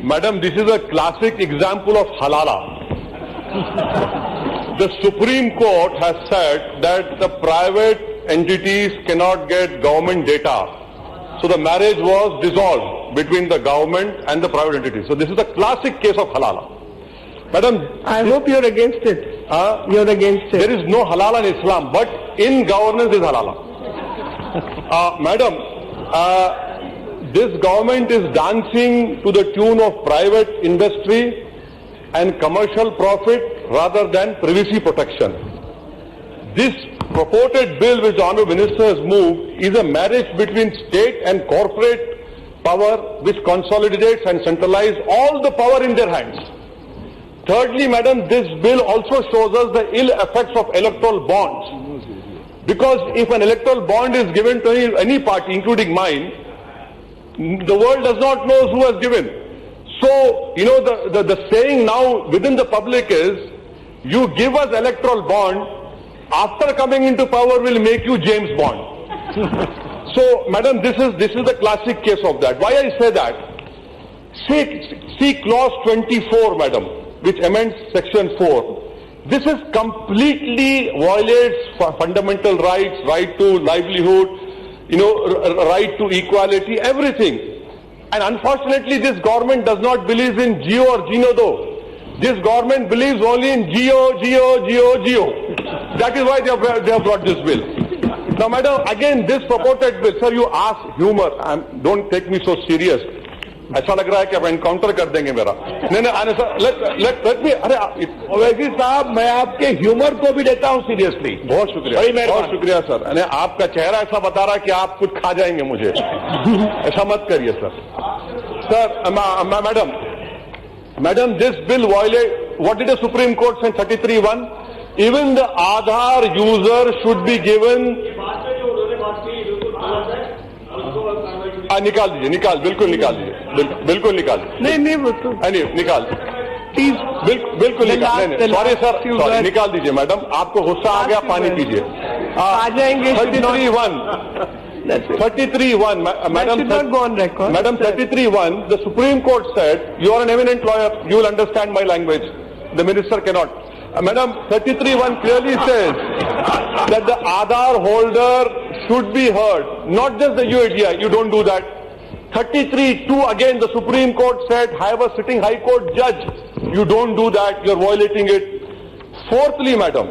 Madam, this is a classic example of halala. The Supreme Court has said that the private entities cannot get government data. So the marriage was dissolved between the government and the private entities. So this is a classic case of halala. Madam, I hope you're against it. You're against it. there is no halala in Islam, but in governance is halala. Madam, this government is dancing to the tune of private industry and commercial profit rather than privacy protection. This purported bill which the Honourable Minister has moved is a marriage between state and corporate power which consolidates and centralizes all the power in their hands. Thirdly, Madam, this bill also shows us the ill effects of electoral bonds. Because if an electoral bond is given to any party, including mine, the world does not know who has given. So, you know, the saying now within the public is, you give us electoral bond, after coming into power will make you James Bond. So, Madam, this is the classic case of that. Why I say that? See clause 24, Madam, which amends section 4. This is completely violates fundamental rights, right to livelihood, you know, right to equality, everything. And unfortunately, this government does not believe in Geo or Geno though. This government believes only in Geo. That is why they have brought this bill. Now, Madam, again, this purported bill, sir, you ask humor, don't take me so serious. ऐसा लग रहा है कि आप encounter कर देंगे मेरा. नहीं आने सर, let me, अरे ओवैसी साहब, मैं आपके ह्यूमर को भी लेता हूं सीरियसली. बहुत शुक्रिया, बहुत शुक्रिया सर. अरे आपका चेहरा ऐसा बता रहा है कि आप कुछ खा जाएंगे मुझे. ऐसा मत करिए sir. Sir, madam, this bill violate, what did the Supreme Court say in 33(1)? Even the Aadhaar user should be given. निकाल दीजिए, बिल्कुल निकाल दीजिए. नहीं वो तो निकाल बिल्कुल निकाल. सॉरी सर, सॉरी, निकाल दीजिए. मैडम, आपको गुस्सा आ गया, पानी पीजिए. आ जाएंगे. 33(1), Madam, 33(1), the Supreme Court said, you are an eminent lawyer, you will understand my language. The minister cannot. Madam, 33(1) clearly says that the Aadhaar holder should be heard, not just the UIDAI. You don't do that. 33(2), again, the Supreme Court said, have a sitting High Court judge. You don't do that. You're violating it. Fourthly, Madam,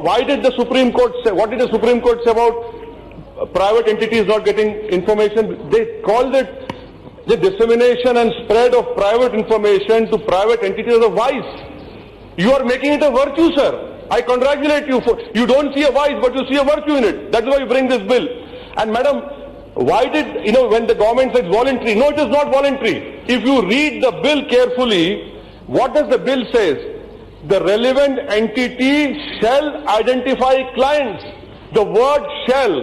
why did the Supreme Court say? What did the Supreme Court say about private entities not getting information? They called it the dissemination and spread of private information to private entities as a vice. You are making it a virtue, sir. I congratulate you. You don't see a vice, but you see a virtue in it. That's why you bring this bill. And Madam, why did, when the government says voluntary? No, it is not voluntary. If you read the bill carefully, what does the bill say? The relevant entity shall identify clients. The word shall,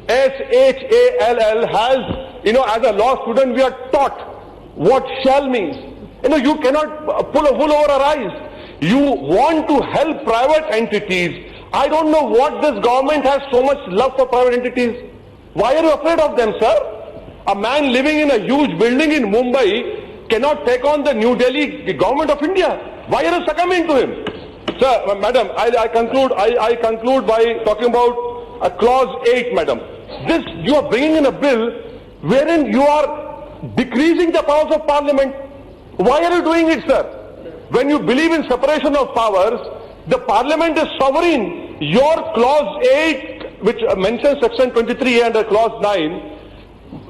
S-H-A-L-L, has, as a law student, we are taught what shall means. You cannot pull a wool over our eyes. You want to help private entities. I don't know what this government has so much love for private entities. Why are you afraid of them, sir? A man living in a huge building in Mumbai cannot take on the New Delhi government of India. Why are you succumbing to him? Sir, Madam, I conclude by talking about clause 8, Madam. This, you are bringing in a bill wherein you are decreasing the powers of Parliament. Why are you doing it, sir? When you believe in separation of powers, the Parliament is sovereign. Your clause 8, which mentions section 23A under clause 9,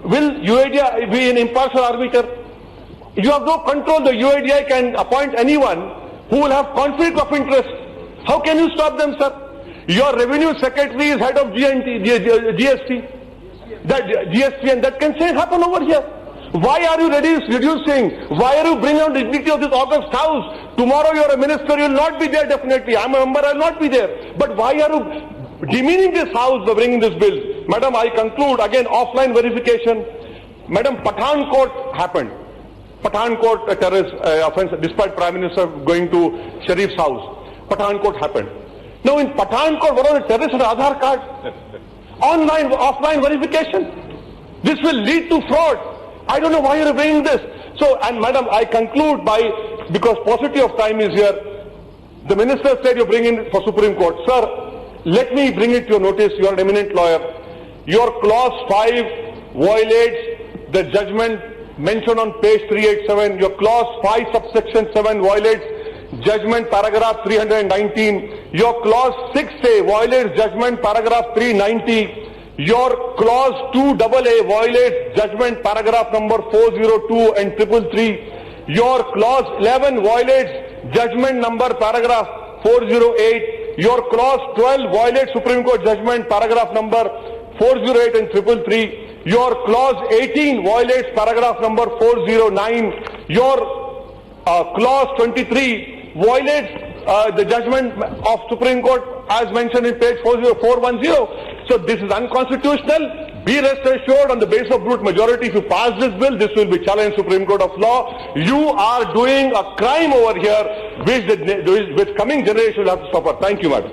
will UIDAI be an impartial arbiter? You have no control. The UIDAI can appoint anyone who will have conflict of interest. How can you stop them, sir? Your revenue secretary is head of GST, and that can say happen over here. Why are you reducing? Why are you bringing down the dignity of this August House? Tomorrow you are a minister, you will not be there definitely. I am a member, I will not be there. But why are you demeaning this House by bringing this bill? Madam, I conclude, again, offline verification. Madam, Pathankot happened. Pathankot terrorist offense, despite Prime Minister going to Sharif's house. Pathankot happened. Now in Pathankot, what are the terrorists on Aadhaar card? Online, offline verification. This will lead to fraud. I don't know why you're bringing this. So, and madam, I conclude by, because paucity of time is here, the minister said you're bringing it for Supreme Court. Sir, let me bring it to your notice. You are an eminent lawyer. Your clause 5 violates the judgment mentioned on page 387. Your clause 5 subsection 7 violates judgment paragraph 319. Your clause 6A violates judgment paragraph 390. Your clause 2AA violates judgment paragraph number 402 and 333. Your clause 11 violates judgment number paragraph 408. Your clause 12 violates Supreme Court judgment paragraph number 408 and 333. Your clause 18 violates paragraph number 409. Your clause 23 violates the judgment of Supreme Court as mentioned in page 410. So this is unconstitutional. Be rest assured, on the basis of brute majority, if you pass this bill, this will be challenged Supreme Court of Law. You are doing a crime over here, which coming generation will have to suffer. Thank you, madam.